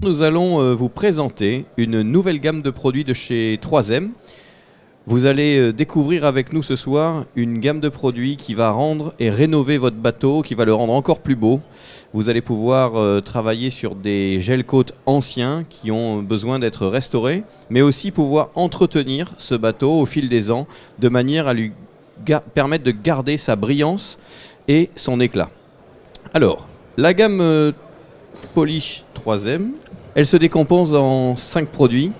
nous allons vous présenter une nouvelle gamme de produits de chez 3M. Vous allez découvrir avec nous ce soir une gamme de produits qui va rendre et rénover votre bateau, qui va le rendre encore plus beau. Vous allez pouvoir travailler sur des gel coats anciens qui ont besoin d'être restaurés, mais aussi pouvoir entretenir ce bateau au fil des ans de manière à lui permettre de garder sa brillance et son éclat. Alors, la gamme Polish 3M, elle se décompose en 5 produits.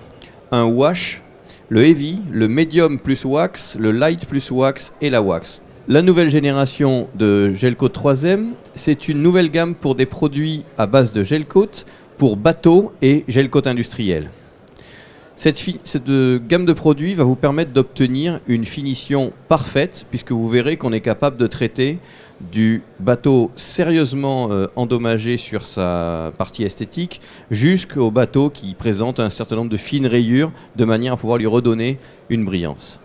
Un wash, le heavy, le medium plus wax, le light plus wax et la wax. La nouvelle génération de gel coat 3M, c'est une nouvelle gamme pour des produits à base de gel coat pour bateaux et gel coat industriel. Cette gamme de produits va vous permettre d'obtenir une finition parfaite puisque vous verrez qu'on est capable de traiter du bateau sérieusement endommagé sur sa partie esthétique jusqu'au bateau qui présente un certain nombre de fines rayures de manière à pouvoir lui redonner une brillance.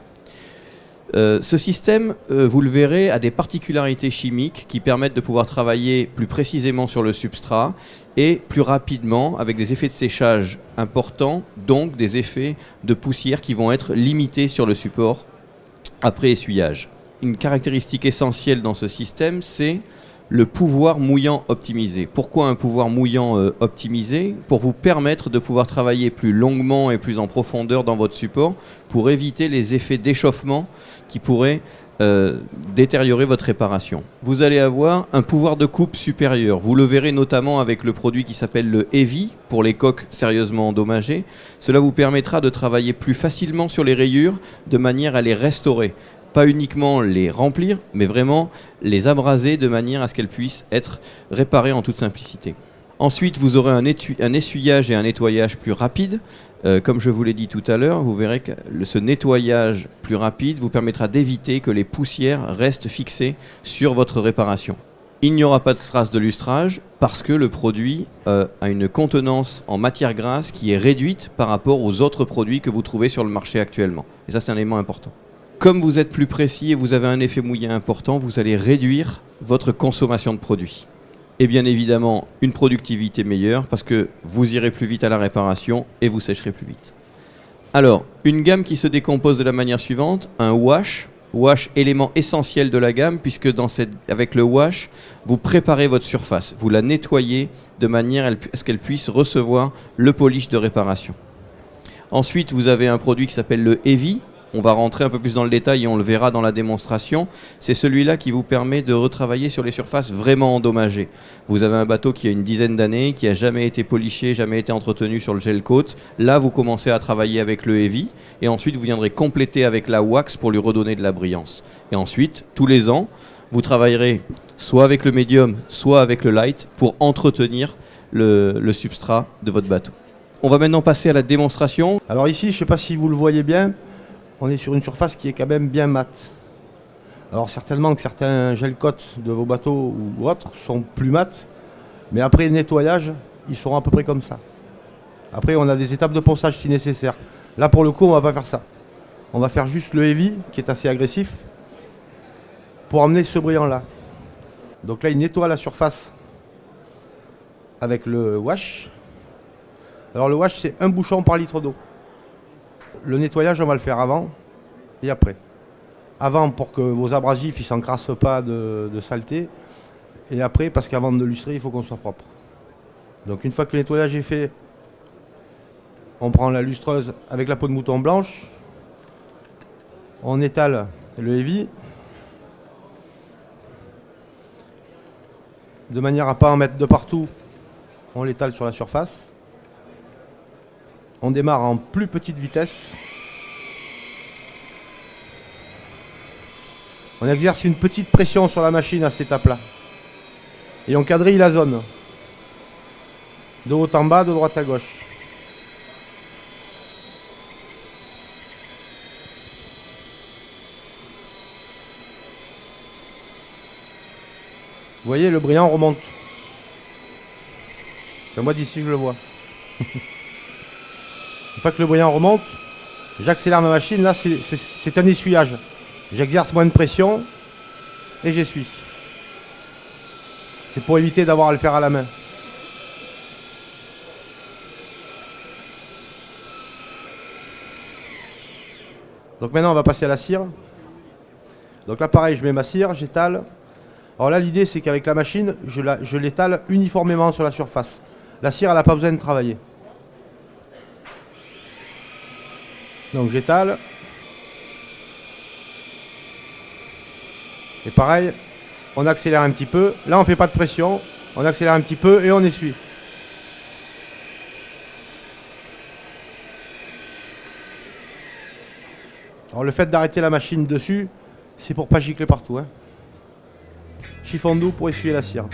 Ce système, vous le verrez, a des particularités chimiques qui permettent de pouvoir travailler plus précisément sur le substrat et plus rapidement avec des effets de séchage importants, donc des effets de poussière qui vont être limités sur le support après essuyage. Une caractéristique essentielle dans ce système, c'est le pouvoir mouillant optimisé. Pourquoi un pouvoir mouillant optimisé? Pour vous permettre de pouvoir travailler plus longuement et plus en profondeur dans votre support pour éviter les effets d'échauffement qui pourraient détériorer votre réparation. Vous allez avoir un pouvoir de coupe supérieur. Vous le verrez notamment avec le produit qui s'appelle le Heavy pour les coques sérieusement endommagées. Cela vous permettra de travailler plus facilement sur les rayures de manière à les restaurer. Pas uniquement les remplir, mais vraiment les abraser de manière à ce qu'elles puissent être réparées en toute simplicité. Ensuite, vous aurez un essuyage et un nettoyage plus rapide. Comme je vous l'ai dit tout à l'heure, vous verrez que ce nettoyage plus rapide vous permettra d'éviter que les poussières restent fixées sur votre réparation. Il n'y aura pas de trace de lustrage parce que le produit a une contenance en matière grasse qui est réduite par rapport aux autres produits que vous trouvez sur le marché actuellement. Et ça, c'est un élément important. Comme vous êtes plus précis et vous avez un effet mouillé important, vous allez réduire votre consommation de produits. Et bien évidemment, une productivité meilleure parce que vous irez plus vite à la réparation et vous sécherez plus vite. Alors, une gamme qui se décompose de la manière suivante, un wash. Wash, élément essentiel de la gamme puisque avec le wash, vous préparez votre surface. Vous la nettoyez de manière à ce qu'elle puisse recevoir le polish de réparation. Ensuite, vous avez un produit qui s'appelle le Heavy. On va rentrer un peu plus dans le détail et on le verra dans la démonstration. C'est celui-là qui vous permet de retravailler sur les surfaces vraiment endommagées. Vous avez un bateau qui a une dizaine d'années, qui n'a jamais été poliché, jamais été entretenu sur le gel coat. Là, vous commencez à travailler avec le Heavy et ensuite vous viendrez compléter avec la wax pour lui redonner de la brillance. Et ensuite, tous les ans, vous travaillerez soit avec le Medium, soit avec le Light pour entretenir le substrat de votre bateau. On va maintenant passer à la démonstration. Alors ici, je ne sais pas si vous le voyez bien, on est sur une surface qui est quand même bien mate. Alors certainement que certains gel coats de vos bateaux ou autres sont plus mat, mais après nettoyage, ils seront à peu près comme ça. Après, on a des étapes de ponçage si nécessaire. Là, pour le coup, on ne va pas faire ça. On va faire juste le Heavy, qui est assez agressif, pour amener ce brillant-là. Donc là, il nettoie la surface avec le wash. Alors le wash, c'est 1 bouchon par litre d'eau. Le nettoyage, on va le faire avant et après. Avant, pour que vos abrasifs ne s'encrassent pas de saleté. Et après, parce qu'avant de lustrer, il faut qu'on soit propre. Donc une fois que le nettoyage est fait, on prend la lustreuse avec la peau de mouton blanche. On étale le Heavy. De manière à ne pas en mettre de partout, on l'étale sur la surface. On démarre en plus petite vitesse. On exerce une petite pression sur la machine à cette étape-là. Et on quadrille la zone. De haut en bas, de droite à gauche. Vous voyez, le brillant remonte. Enfin, moi d'ici, je le vois. Une fois que le brillant remonte, j'accélère ma machine. Là, c'est un essuyage. J'exerce moins de pression et j'essuie. C'est pour éviter d'avoir à le faire à la main. Donc maintenant, on va passer à la cire. Donc là, pareil, je mets ma cire, j'étale. Alors là, l'idée, c'est qu'avec la machine, je l'étale uniformément sur la surface. La cire, elle n'a pas besoin de travailler. Donc j'étale. Et pareil, on accélère un petit peu. Là, on ne fait pas de pression. On accélère un petit peu et on essuie. Alors le fait d'arrêter la machine dessus, c'est pour pas gicler partout, hein. Chiffon doux pour essuyer la cire.